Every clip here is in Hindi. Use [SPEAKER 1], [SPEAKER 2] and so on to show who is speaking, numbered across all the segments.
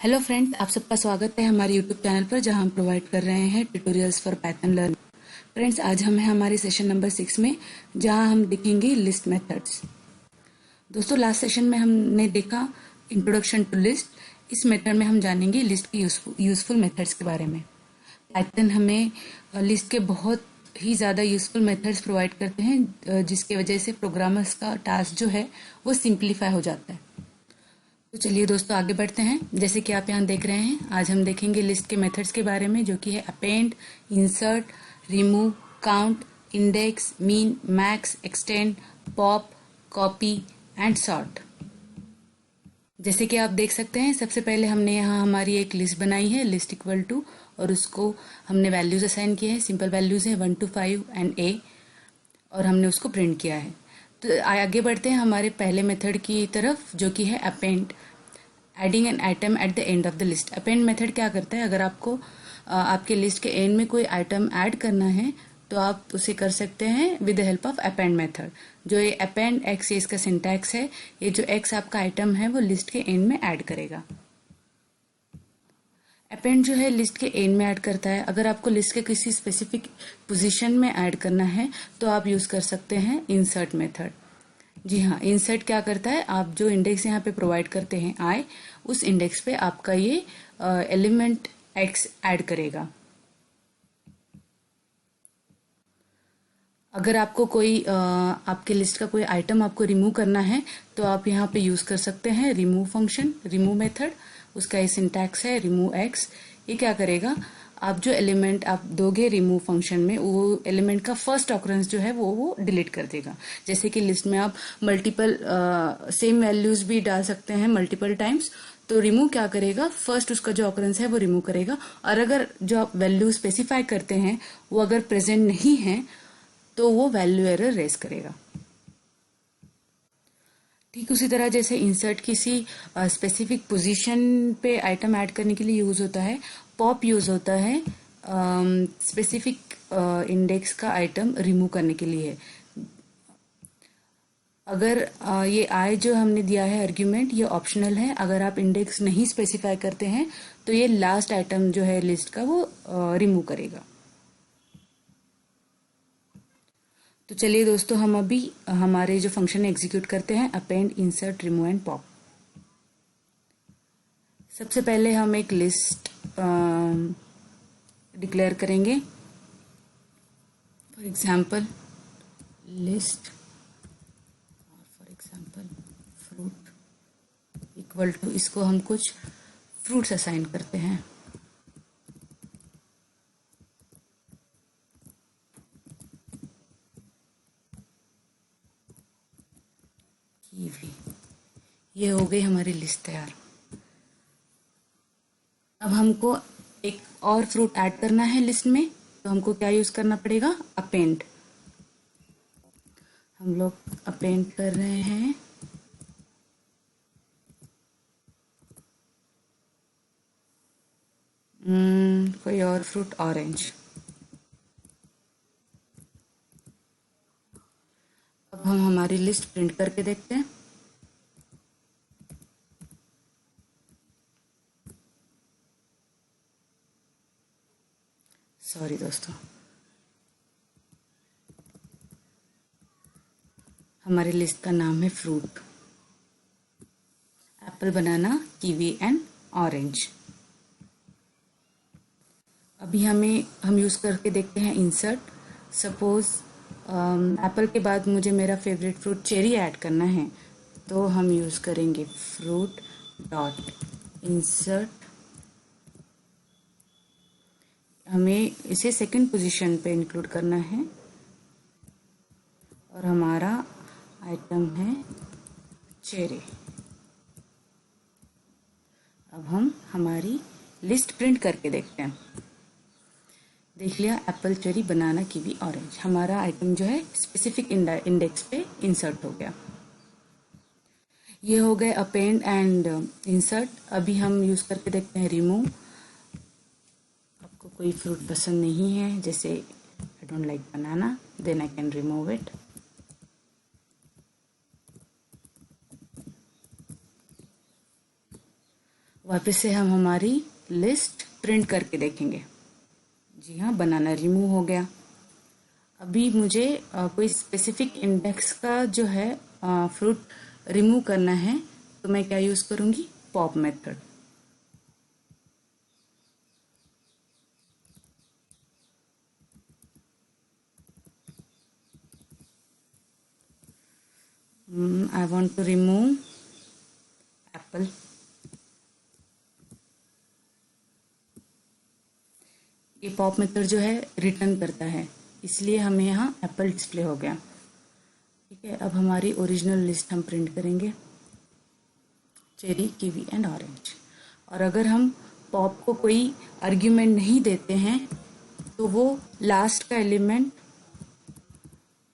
[SPEAKER 1] हेलो फ्रेंड्स, आप सबका स्वागत है हमारे यूट्यूब चैनल पर जहां हम प्रोवाइड कर रहे हैं tutorials for Python learn. Friends, आज हम हैं हमारे सेशन नंबर 6 में जहां हम देखेंगे लिस्ट मेथड्स। दोस्तों, लास्ट सेशन में हमने देखा इंट्रोडक्शन टू लिस्ट। इस मेथड में हम जानेंगे लिस्ट के यूजफुल मेथड्स के बारे में। पाइथन हमें लिस्ट के बहुत ही ज़्यादा यूजफुल मेथड्स प्रोवाइड करते हैं जिसकी वजह से प्रोग्रामर्स का टास्क जो है वो सिंप्लीफाई हो जाता है। तो चलिए दोस्तों, आगे बढ़ते हैं। जैसे कि आप यहाँ देख रहे हैं, आज हम देखेंगे लिस्ट के मेथड्स के बारे में, जो कि है append, insert, remove, count, index, mean, max, extend, pop, copy and sort. जैसे कि आप देख सकते हैं, सबसे पहले हमने यहाँ हमारी एक लिस्ट बनाई है, लिस्ट इक्वल टू, और उसको हमने वैल्यूज असाइन किए हैं। सिंपल वैल्यूज हैं 1 to 5 एंड ए, और हमने उसको प्रिंट किया है। तो आगे बढ़ते हैं हमारे पहले मेथड की तरफ, जो कि है append, adding an item at the end of the list. Append method क्या करता है, अगर आपको आपके लिस्ट के एंड में कोई आइटम ऐड करना है तो आप उसे कर सकते हैं with the help of append method. जो ये अपेंड एक्स, ये इसका सिंटैक्स है। ये जो एक्स आपका आइटम है वो लिस्ट के एंड में ऐड करेगा। अपेंड जो है लिस्ट के एंड में ऐड करता है। अगर आपको लिस्ट के किसी स्पेसिफिक पोजीशन में ऐड करना है तो आप यूज कर सकते हैं इंसर्ट मेथड। जी हाँ, इंसर्ट क्या करता है, आप जो इंडेक्स यहाँ पे प्रोवाइड करते हैं आई, उस इंडेक्स पे आपका ये एलिमेंट एक्स ऐड करेगा। अगर आपको कोई आपके लिस्ट का कोई आइटम आपको रिमूव करना है तो आप यहाँ पे यूज कर सकते हैं रिमूव फंक्शन, रिमूव मेथड। उसका ये सिंटैक्स है रिमूव एक्स। ये क्या करेगा, आप जो एलिमेंट आप दोगे रिमूव फंक्शन में, वो एलिमेंट का फर्स्ट ऑकरेंस जो है वो डिलीट कर देगा। जैसे कि लिस्ट में आप मल्टीपल सेम वैल्यूज भी डाल सकते हैं मल्टीपल टाइम्स, तो रिमूव क्या करेगा, फर्स्ट उसका जो ऑकरेंस है वो रिमूव करेगा। और अगर जो आप वैल्यू स्पेसिफाई करते हैं वो अगर प्रेजेंट नहीं है तो वो वैल्यू एरर रेज करेगा। ठीक उसी तरह जैसे इंसर्ट किसी स्पेसिफिक पोजीशन पे आइटम ऐड करने के लिए यूज होता है, पॉप यूज होता है स्पेसिफिक इंडेक्स का आइटम रिमूव करने के लिए। अगर ये आई जो हमने दिया है आर्ग्यूमेंट, ये ऑप्शनल है। अगर आप इंडेक्स नहीं स्पेसिफाई करते हैं तो ये लास्ट आइटम जो है लिस्ट का वो रिमूव करेगा। तो चलिए दोस्तों, हम अभी हमारे जो फंक्शन एग्जीक्यूट करते हैं, append, insert, remove and pop. सबसे पहले हम एक लिस्ट डिक्लेयर करेंगे। फॉर एग्जाम्पल लिस्ट, और for example fruit equal to, इसको हम कुछ फ्रूट्स असाइन करते हैं। कीवी। ये हो गई हमारी लिस्ट तैयार। अब हमको एक और फ्रूट ऐड करना है लिस्ट में, तो हमको क्या यूज करना पड़ेगा, अपेंड। हम लोग अपेंड कर रहे हैं कोई और फ्रूट, ऑरेंज। अब हम हमारी लिस्ट प्रिंट करके देखते हैं। सॉरी दोस्तों, हमारी लिस्ट का नाम है fruit, Apple, banana, kiwi and orange. अभी हम यूज करके देखते हैं इंसर्ट। सपोज एप्पल के बाद मुझे मेरा फेवरेट फ्रूट चेरी ऐड करना है, तो हम यूज करेंगे फ्रूट डॉट इंसर्ट। हमें इसे सेकंड पोजीशन पे इंक्लूड करना है, और हमारा आइटम है चेरी। अब हम हमारी लिस्ट प्रिंट करके देखते हैं। देख लिया, एप्पल, चेरी, बनाना, कीवी, ऑरेंज, हमारा आइटम जो है स्पेसिफिक इंडेक्स पे इंसर्ट हो गया। ये हो गए अपेंड एंड इंसर्ट। अभी हम यूज करके देखते हैं रिमूव। आपको कोई फ्रूट पसंद नहीं है, जैसे I don't like banana, then I can remove it. वापस से हम हमारी लिस्ट प्रिंट करके देखेंगे। जी हाँ, बनाना रिमूव हो गया। अभी मुझे कोई स्पेसिफिक इंडेक्स का जो है फ्रूट रिमूव करना है, तो मैं क्या यूज़ करूँगी? Pop method. I want to remove apple. ये पॉप मेथड जो है रिटर्न करता है, इसलिए हमें यहाँ एप्पल डिस्प्ले हो गया। ठीक है, अब हमारी ओरिजिनल लिस्ट हम प्रिंट करेंगे, चेरी, कीवी एंड ऑरेंज। और अगर हम पॉप को कोई आर्ग्यूमेंट नहीं देते हैं तो वो लास्ट का एलिमेंट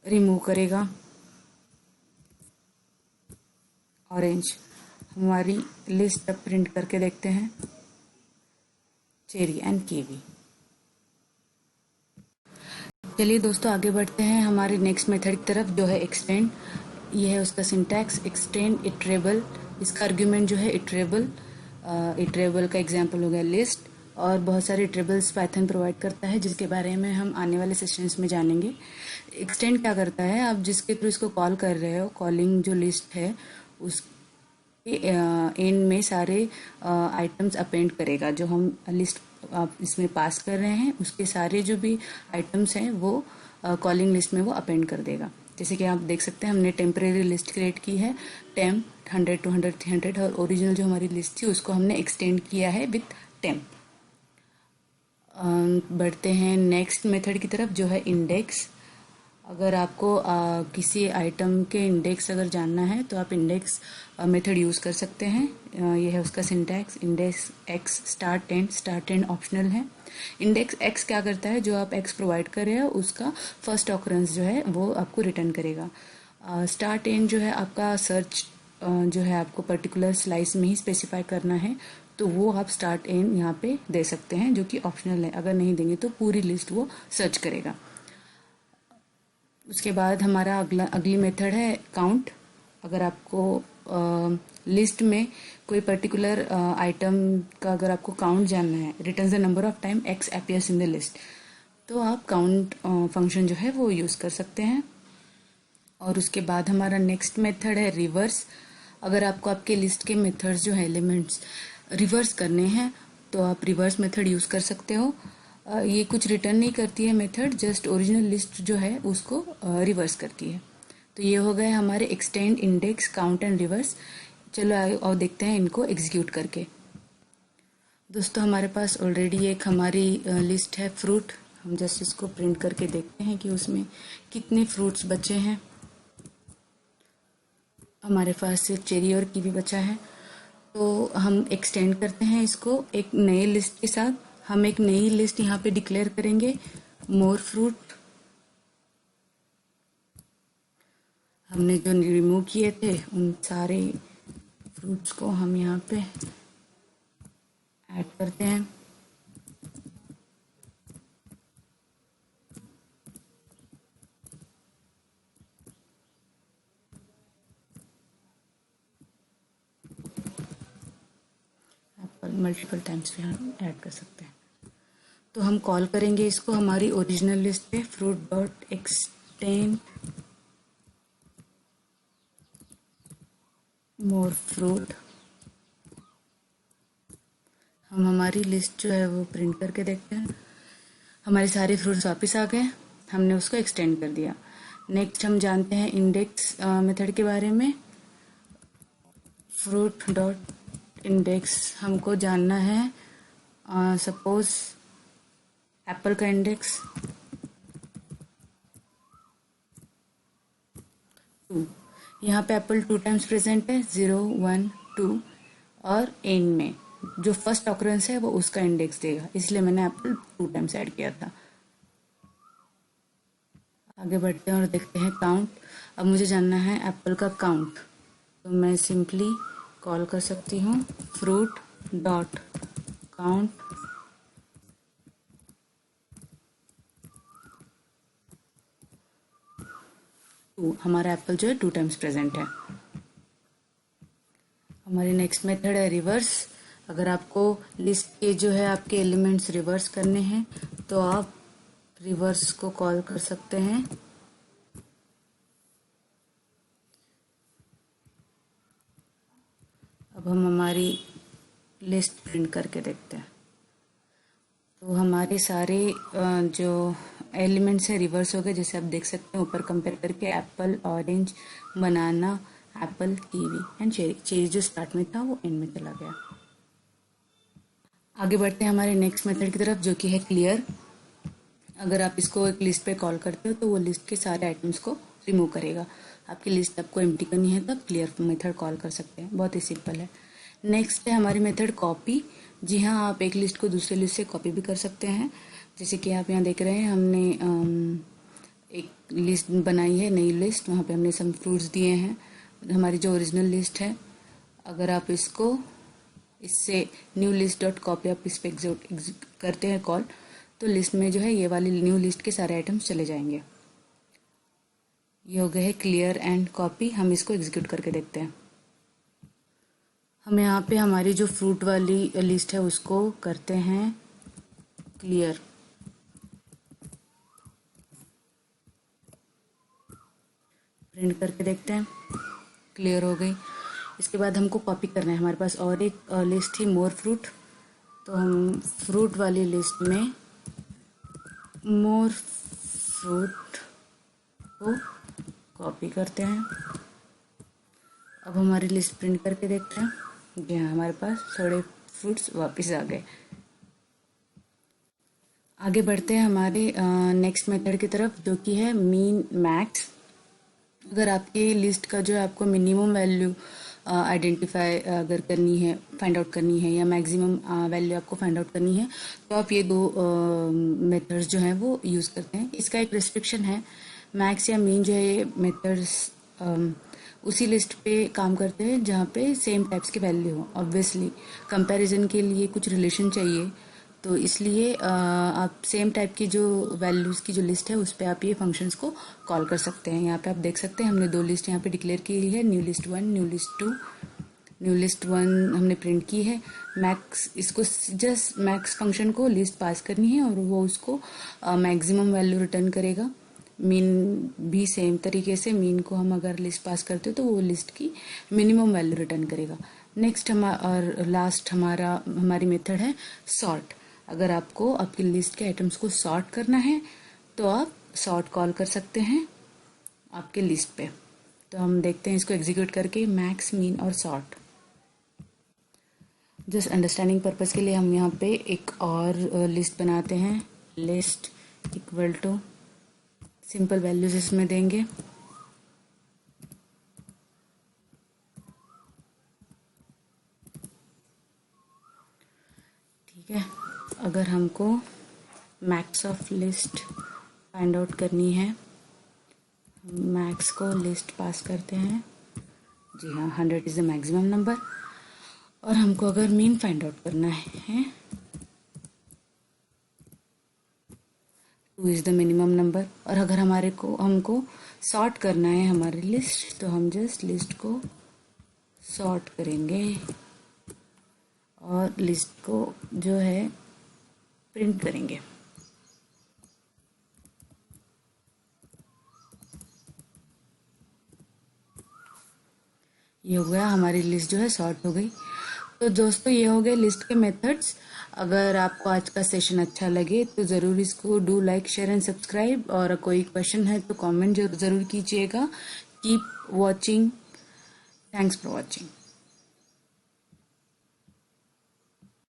[SPEAKER 1] रिमूव करेगा, ऑरेंज। हमारी लिस्ट अब प्रिंट करके देखते हैं, चेरी एंड कीवी। चलिए दोस्तों, आगे बढ़ते हैं हमारे नेक्स्ट मेथड की तरफ, जो है एक्सटेंड। ये है उसका सिंटैक्स, एक्सटेंड इटरेबल। इसका आर्ग्यूमेंट जो है इटरेबल। इटरेबल का एग्जांपल हो गया लिस्ट, और बहुत सारे इटरेबल्स पाइथन प्रोवाइड करता है, जिसके बारे में हम आने वाले सेशंस में जानेंगे। एक्सटेंड क्या करता है? आप जिसके थ्रू इसको कॉल कर रहे हो, कॉलिंग जो लिस्ट है उस एंड में सारे आइटम्स अपेंड करेगा। जो हम लिस्ट आप इसमें पास कर रहे हैं, उसके सारे जो भी आइटम्स हैं वो कॉलिंग लिस्ट में वो अपेंड कर देगा। जैसे कि आप देख सकते हैं, हमने टेम्परेरी लिस्ट क्रिएट की है, टेम्प 100, 200, 300, और ओरिजिनल जो हमारी लिस्ट थी उसको हमने एक्सटेंड किया है विथ टेम्प। बढ़ते हैं नेक्स्ट मेथड की तरफ, जो है इंडेक्स। अगर आपको किसी आइटम के इंडेक्स अगर जानना है तो आप इंडेक्स मेथड यूज़ कर सकते हैं। यह है उसका syntax, index x start and optional है। इंडेक्स एक्स क्या करता है? जो आप एक्स प्रोवाइड कर रहे हो उसका फर्स्ट ऑकरेंस जो है वो आपको रिटर्न करेगा। स्टार्ट एंड जो है आपका सर्च जो है आपको पर्टिकुलर स्लाइस में ही स्पेसिफाई करना है, तो वो आप स्टार्ट एंड यहाँ पे दे सकते हैं, जो कि ऑप्शनल है। अगर नहीं देंगे तो पूरी लिस्ट वो सर्च करेगा। उसके बाद हमारा अगली मेथड है काउंट। अगर आपको लिस्ट में कोई पर्टिकुलर आइटम का अगर आपको काउंट जानना है, return the number of time x appears in the list, तो आप काउंट फंक्शन जो है वो यूज़ कर सकते हैं। और उसके बाद हमारा नेक्स्ट मेथड है रिवर्स। अगर आपको आपके लिस्ट के मेथड्स जो है एलिमेंट्स रिवर्स करने हैं, तो आप रिवर्स मेथड यूज़ कर सकते हो। ये कुछ रिटर्न नहीं करती है मेथड, जस्ट ओरिजिनल लिस्ट जो है उसको रिवर्स करती है। तो ये हो गए हमारे extend, index, count and reverse. चलो और देखते हैं इनको एग्जीक्यूट करके। दोस्तों, हमारे पास ऑलरेडी एक हमारी लिस्ट है फ्रूट। हम जस्ट इसको प्रिंट करके देखते हैं कि उसमें कितने फ्रूट्स बचे हैं। हमारे पास सिर्फ चेरी और कीवी बचा है, तो हम एक्सटेंड करते हैं इसको एक नए लिस्ट के साथ। हम एक नई लिस्ट यहाँ पे डिक्लेयर करेंगे, मोर फ्रूट। हमने जो रिमूव किए थे उन सारे फ्रूट्स को हम यहाँ पे ऐड करते हैं। एप्पल मल्टीपल टाइम्स भी हम ऐड कर सकते हैं। तो हम कॉल करेंगे इसको हमारी ओरिजिनल लिस्ट पे, फ्रूट डॉट एक्सटेंड मोर फ्रूट। हम हमारी लिस्ट जो है वो प्रिंट करके देखते हैं। हमारे सारे फ्रूट्स वापस आ गए, हमने उसको एक्सटेंड कर दिया। नेक्स्ट हम जानते हैं इंडेक्स मेथड के बारे में। फ्रूट डॉट इंडेक्स हमको जानना है, सपोज एप्पल का इंडेक्स 2। यहाँ पे एप्पल 2 टाइम्स प्रेजेंट है, 0, 1, 2, और एंड में जो फर्स्ट ऑकरेंस है वो उसका इंडेक्स देगा, इसलिए मैंने एप्पल 2 टाइम्स ऐड किया था। आगे बढ़ते हैं और देखते हैं काउंट। अब मुझे जानना है एप्पल का काउंट, तो मैं सिंपली कॉल कर सकती हूँ फ्रूट डॉट काउंट। हमारा एप्पल जो है 2 टाइम्स प्रेजेंट है। हमारी नेक्स्ट मेथड है रिवर्स। अगर आपको लिस्ट के जो है आपके एलिमेंट्स रिवर्स करने हैं तो आप रिवर्स को कॉल कर सकते हैं। अब हम हमारी लिस्ट प्रिंट करके देखते हैं। तो हमारे सारे जो एलिमेंट्स हैं रिवर्स हो गए, जैसे आप देख सकते हैं ऊपर कंपेयर करके Apple, orange, banana, Apple, kiwi and cherry. Cherry जो स्टार्ट में था वो एंड में चला गया। आगे बढ़ते हैं हमारे नेक्स्ट मेथड की तरफ, जो कि है क्लियर। अगर आप इसको एक लिस्ट पे कॉल करते हो तो वो लिस्ट के सारे आइटम्स को रिमूव करेगा। आपकी लिस्ट आपको एम्प्टी करनी है तब क्लियर मेथड कॉल कर सकते हैं, बहुत ही सिंपल है। नेक्स्ट है हमारी मेथड कॉपी। जी हाँ, आप एक लिस्ट को दूसरे लिस्ट से कॉपी भी कर सकते हैं। जैसे कि आप यहाँ देख रहे हैं, हमने एक लिस्ट बनाई है, नई लिस्ट, वहाँ पे हमने सम फ्रूट्स दिए हैं, हमारी जो ओरिजिनल लिस्ट है। अगर आप इसको इससे न्यू लिस्ट डॉट कॉपी आप इस पर करते हैं कॉल, तो लिस्ट में जो है ये वाली न्यू लिस्ट के सारे आइटम्स चले जाएंगे। ये हो गया है क्लियर एंड कॉपी। हम इसको एग्जीक्यूट करके देखते हैं। हम यहाँ पे हमारी जो फ्रूट वाली लिस्ट है उसको करते हैं क्लियर। प्रिंट करके देखते हैं, क्लियर हो गई। इसके बाद हमको कॉपी करना है। हमारे पास और एक लिस्ट थी मोर फ्रूट, तो हम फ्रूट वाली लिस्ट में मोर फ्रूट को कॉपी करते हैं। अब हमारी लिस्ट प्रिंट करके देखते हैं। जी हाँ, हमारे पास थोड़े फ्रूट्स वापस आ गए। आगे बढ़ते हैं हमारे नेक्स्ट मेथड की तरफ, जो कि है मीन मैक्स। अगर आपकी लिस्ट का जो है आपको मिनिमम वैल्यू आइडेंटिफाई अगर करनी है, फाइंड आउट करनी है, या मैक्सिमम वैल्यू आपको फाइंड आउट करनी है, तो आप ये दो मेथड्स जो हैं वो यूज़ करते हैं। इसका एक रिस्ट्रिक्शन है, मैक्स या मीन जो है ये मेथड्स उसी लिस्ट पे काम करते हैं जहाँ पे सेम टाइप्स की वैल्यू हो। ऑब्वियसली कंपैरिजन के लिए कुछ रिलेशन चाहिए, तो इसलिए आप सेम टाइप की जो वैल्यूज़ की जो लिस्ट है उस पर आप ये फंक्शंस को कॉल कर सकते हैं। यहाँ पे आप देख सकते हैं हमने दो लिस्ट यहाँ पे डिक्लेयर की है, new list 1, new list 2। New list 1 हमने प्रिंट की है। मैक्स, इसको जस्ट मैक्स फंक्शन को लिस्ट पास करनी है और वो उसको मैक्सिमम वैल्यू रिटर्न करेगा। मीन भी सेम तरीके से, मीन को हम अगर लिस्ट पास करते हो तो वो लिस्ट की मिनिमम वैल्यू रिटर्न करेगा। नेक्स्ट और लास्ट हमारी मेथड है सॉर्ट। अगर आपको आपकी लिस्ट के आइटम्स को सॉर्ट करना है तो आप सॉर्ट कॉल कर सकते हैं आपके लिस्ट पे। तो हम देखते हैं इसको एग्जीक्यूट करके, मैक्स, मीन और सॉर्ट। जस्ट अंडरस्टैंडिंग पर्पस के लिए हम यहाँ पे एक और लिस्ट बनाते हैं, list equal to simple values इसमें देंगे। ठीक है, अगर हमको max of list find out करनी है, मैक्स को लिस्ट पास करते हैं। जी हाँ, 100 इज़ द मैक्सिमम नंबर। और हमको अगर मीन फाइंड आउट करना है, 2 इज़ द मिनिमम नंबर। और अगर हमको सॉर्ट करना है हमारी लिस्ट, तो हम जस्ट लिस्ट को सॉर्ट करेंगे और लिस्ट को जो है प्रिंट करेंगे। ये हो गया, हमारी लिस्ट जो है सॉर्ट हो गई। तो दोस्तों ये हो गए लिस्ट के मेथड्स। अगर आपको आज का सेशन अच्छा लगे तो ज़रूर इसको do like, share and subscribe. और कोई क्वेश्चन है तो कमेंट ज़रूर कीजिएगा। Keep watching. Thanks for watching.